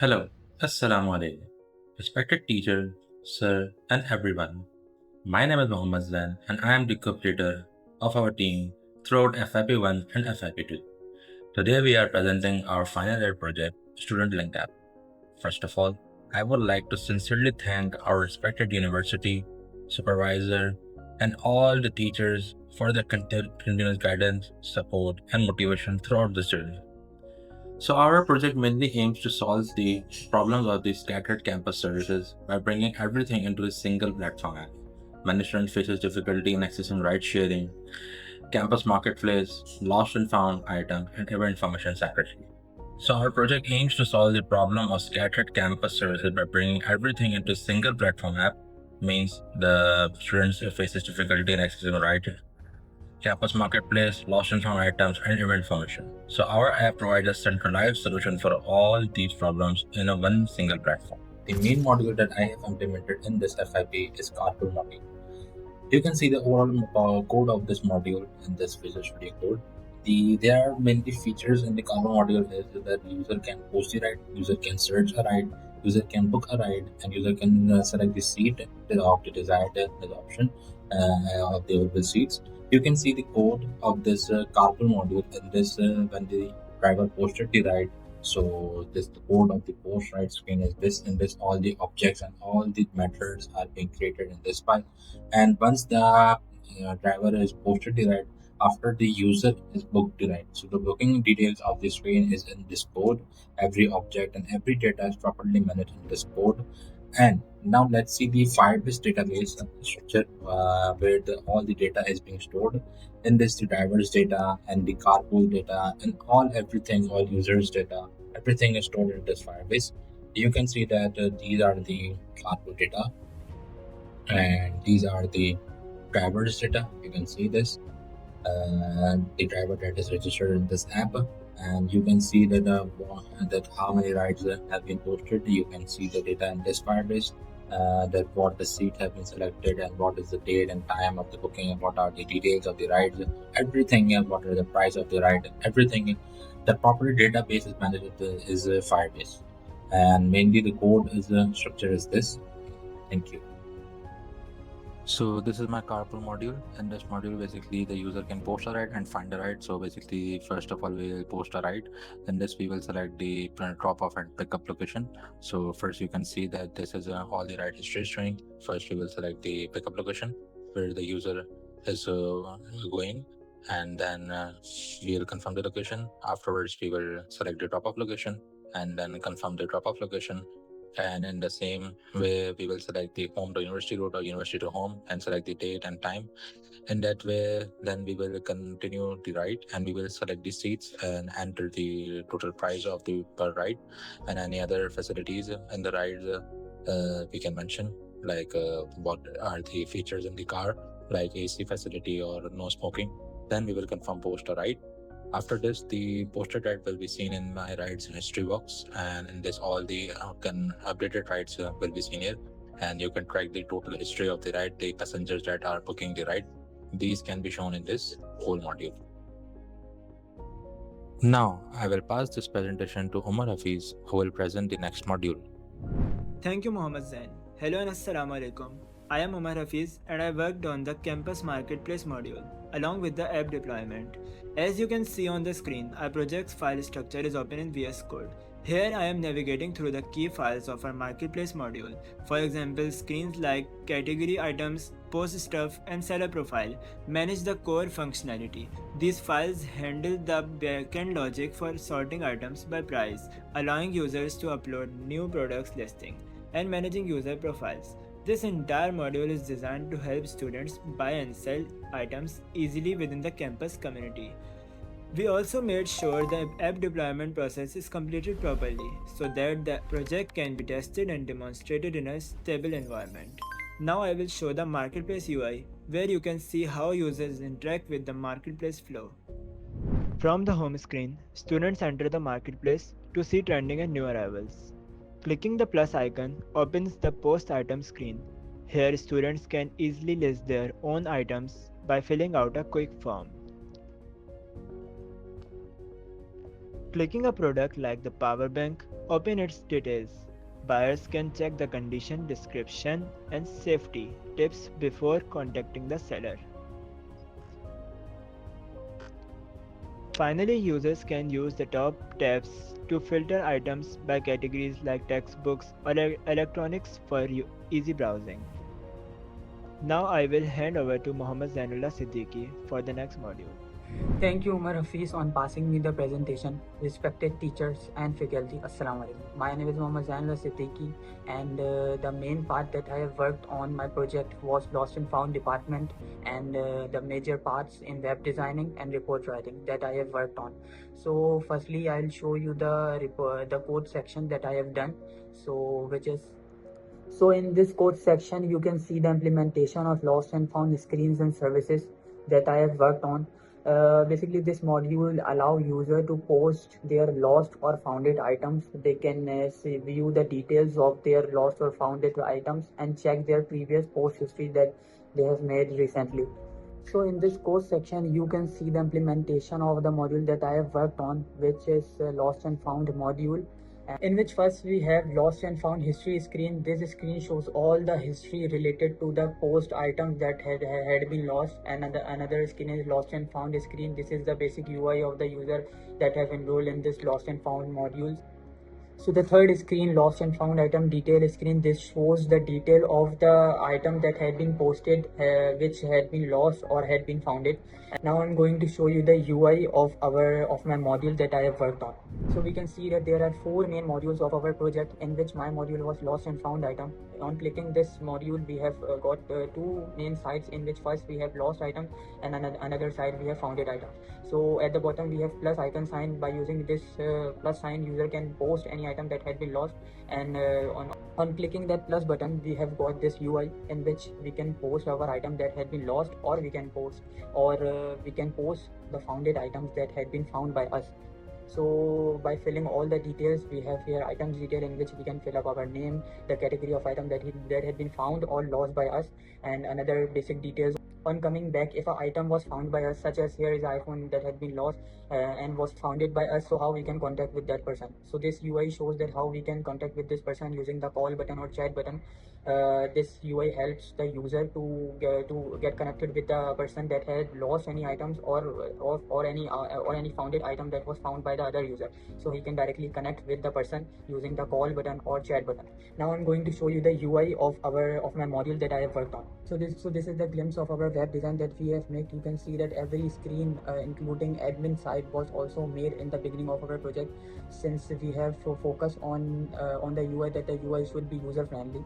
Hello, Assalamu alaikum. Respected teacher, sir, and everyone. My name is Mohammed Zain, and I am the co-leader of our team throughout FIP1 and FIP2. Today we are presenting our final year project, Student Link App. First of all, I would like to sincerely thank our respected university, supervisor, and all the teachers for their continuous guidance, support, and motivation throughout this journey. So our project mainly aims to solve the problems of the scattered campus services by bringing everything into a single platform app. Many students faces difficulty in accessing ride sharing, campus marketplace, lost and found items, and event information separately. So our project aims to solve the problem of scattered campus services by bringing everything into a single platform app. Means the students faces difficulty in accessing ride campus marketplace, lost and found items, and event information. So our app provides a centralized solution for all these problems in a one single platform. The main module that I have implemented in this FIP is Carpool module. You can see the overall code of this module in this Visual Studio Code. There are many features in the Carpool module is that user can post a ride, user can search a ride, user can book a ride, and user can select the seat of the desired option of the available seats. You can see the code of this Carpool module in this when the driver posted the ride. So this the code of the post ride screen is this. In this, all the objects and all the methods are being created in this file. And once the driver is posted the ride, after the user is booked the ride, so the booking details of the screen is in this code. Every object and every data is properly managed in this code. And now let's see the Firebase database structure where all the data is being stored. In this, the driver's data and the carpool data and everything, all users data, everything is stored in this Firebase. You can see that these are the carpool data and these are the driver's data. You can see this. The driver that is registered in this app, and you can see that how many rides have been posted. You can see the data in this Firebase, that what the seat have been selected and what is the date and time of the booking and what are the details of the rides, everything, and what are the price of the ride, everything. The property database is managed is Firebase, and mainly the code is structure is this. Thank you. So this is my carpool module. In this module, basically the user can post a ride and find a ride. So basically, first of all, we will post a ride. Then this we will select the drop-off and pickup location. So first you can see that this is all the ride history showing. First we will select the pickup location where the user is going, and then we will confirm the location. Afterwards, we will select the drop-off location and then confirm the drop-off location. And in the same way, we will select the home to university route or university to home and select the date and time. In that way, then we will continue the ride and we will select the seats and enter the total price of the per ride and any other facilities in the ride we can mention, like what are the features in the car, like AC facility or no smoking. Then we will confirm post a ride. After this, the posted ride will be seen in my rides history box, and in this, all the updated rides will be seen here. And you can track the total history of the ride, the passengers that are booking the ride. These can be shown in this whole module. Now, I will pass this presentation to Umar Hafiz, who will present the next module. Thank you, Mohammed Zain. Hello and Assalamu alaikum. I am Umar Hafiz and I worked on the campus marketplace module along with the app deployment. As you can see on the screen, our project's file structure is open in VS Code. Here I am navigating through the key files of our marketplace module. For example, screens like category items, post stuff, and seller profile manage the core functionality. These files handle the backend logic for sorting items by price, allowing users to upload new products listing, and managing user profiles. This entire module is designed to help students buy and sell items easily within the campus community. We also made sure the app deployment process is completed properly so that the project can be tested and demonstrated in a stable environment. Now I will show the marketplace UI where you can see how users interact with the marketplace flow. From the home screen, students enter the marketplace to see trending and new arrivals. Clicking the plus icon opens the post item screen. Here students can easily list their own items by filling out a quick form. Clicking a product like the power bank, open its details. Buyers can check the condition description and safety tips before contacting the seller. Finally, users can use the top tabs to filter items by categories like textbooks or electronics for easy browsing. Now I will hand over to Mohammad Zainullah Siddiqui for the next module. Thank you, Umar Hafiz, on passing me the presentation. Respected teachers and faculty, Assalamu alaikum. My name is Mohammad Zainullah Siddiqui, and the main part that I have worked on my project was Lost and Found department, and the major parts in web designing and report writing that I have worked on. So, firstly, I'll show you the code section that I have done. So in this code section, you can see the implementation of lost and found screens and services that I have worked on. Basically, this module allow user to post their lost or founded items. They can view the details of their lost or founded items and check their previous post history that they have made recently. So in this course section, you can see the implementation of the module that I have worked on, which is lost and found module, in which first we have lost and found history screen. This screen shows all the history related to the post items that had been lost. And another screen is lost and found screen. This is the basic UI of the user that have enrolled in this lost and found modules. So the third screen, lost and found item detail screen, this shows the detail of the item that had been posted, which had been lost or had been founded. Now I'm going to show you the UI of my module that I have worked on. So we can see that there are 4 main modules of our project, in which my module was lost and found item. On clicking this module, we have got 2 main sites, in which first we have lost item and another side we have founded item. So at the bottom we have plus icon sign. By using this plus sign, user can post any item that had been lost, and on clicking that plus button, we have got this UI in which we can post our item that had been lost, or we can post the founded items that had been found by us. So by filling all the details, we have here items detail, in which we can fill up our name, the category of item that had been found or lost by us, and another basic details. On coming back, if an item was found by us, such as here is iPhone that had been lost and was founded by us, so how we can contact with that person. So this UI shows that how we can contact with this person using the call button or chat button. This UI helps the user to get connected with the person that had lost any items or any founded item that was found by the other user. So he can directly connect with the person using the call button or chat button. Now I'm going to show you the UI of my module that I have worked on. So this is the glimpse of our web design that we have made. You can see that every screen, including admin side, was also made in the beginning of our project, since we have focus on the UI, that the UI should be user friendly.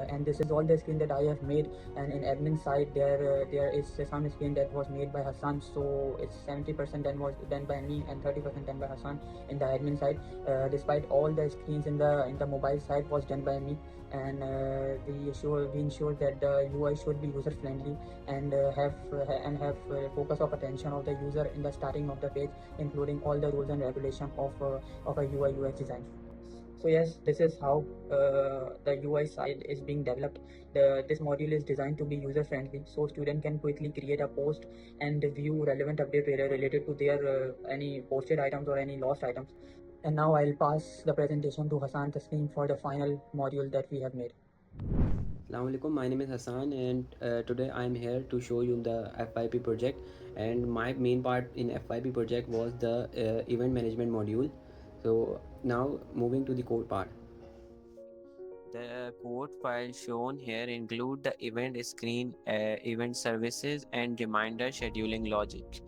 And this is all the screen that I have made. And in admin side, there is some screen that was made by Hassan. So it's 70% was done by me and 30% done by Hassan in the admin side. Despite all the screens in the mobile side was done by me, and we ensure that the UI should be user friendly and have focus of attention of the user in the starting of the page, including all the rules and regulation of a UI UX design. So yes, this is how the UI side is being developed. This module is designed to be user friendly, so student can quickly create a post and view relevant update related to their any posted items or any lost items. And now I'll pass the presentation to Hassan Tasneem for the final module that we have made. Assalamu alaikum, my name is Hassan, and today I am here to show you the FYP project. And my main part in FYP project was the event management module. So now moving to the code part. The code files shown here include the event screen, event services, and reminder scheduling logic.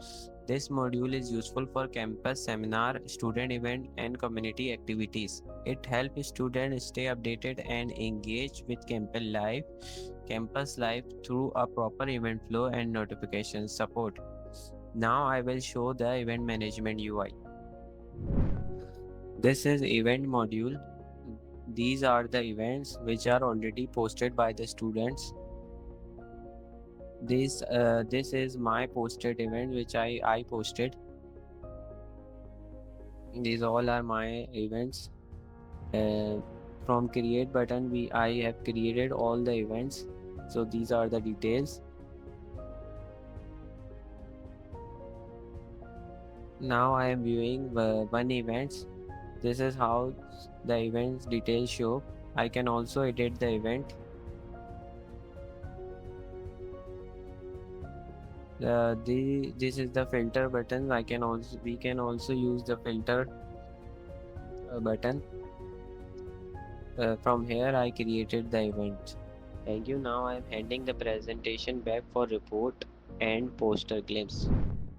This module is useful for campus seminar, student event, and community activities. It helps students stay updated and engage with campus life through a proper event flow and notification support. Now I will show the event management UI. This is event module. These are the events which are already posted by the students. This is my posted event which I posted. These all are my events. From create button, I have created all the events. So these are the details. Now I am viewing one events. This is how the events details show. I can also edit the event. This is the filter button. We can also use the filter button. From here I created the event. Thank you. Now I am handing the presentation back for report and poster glimpse.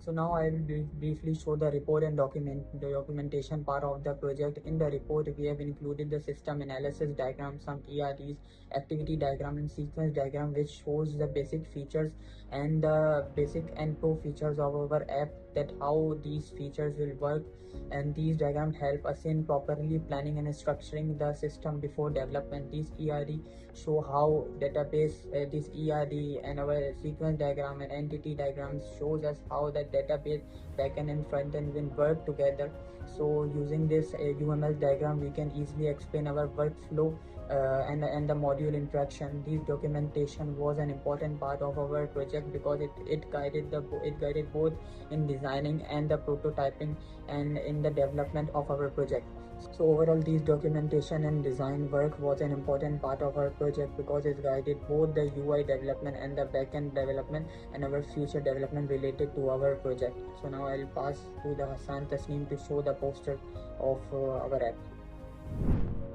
So now I will briefly show the report and the documentation part of the project. In the report, we have included the system analysis diagram, some ERDs, activity diagram and sequence diagram, which shows the basic features and the basic and pro features of our app, that how these features will work. And these diagrams help us in properly planning and structuring the system before development. These ERD show how database, this ERD and our sequence diagram and entity diagrams shows us how the database backend and front end will work together. So using this UML diagram, we can easily explain our workflow and the module interaction. This documentation was an important part of our project because it guided both in designing and the prototyping and in the development of our project. So overall, this documentation and design work was an important part of our project because it guided both the UI development and the backend development and our future development related to our project. So now I'll pass to the Hassan Tasneem to show the poster of our app.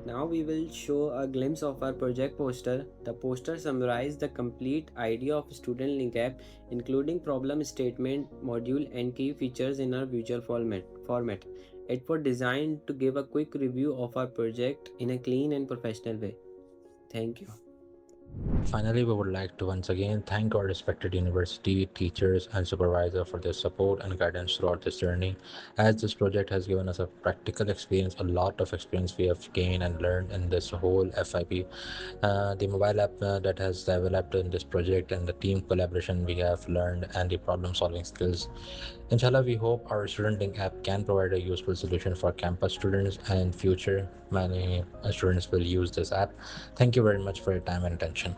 Now we will show a glimpse of our project poster. The poster summarizes the complete idea of Student Link app, including problem statement, module, and key features in our visual format. It was designed to give a quick review of our project in a clean and professional way. Thank you. Finally, we would like to once again thank our respected university, teachers, and supervisor for their support and guidance throughout this journey. As this project has given us a practical experience, a lot of experience we have gained and learned in this whole FIP. The mobile app that has developed in this project and the team collaboration we have learned and the problem solving skills. Inshallah, we hope our student link app can provide a useful solution for campus students, and in future, many students will use this app. Thank you very much for your time and attention.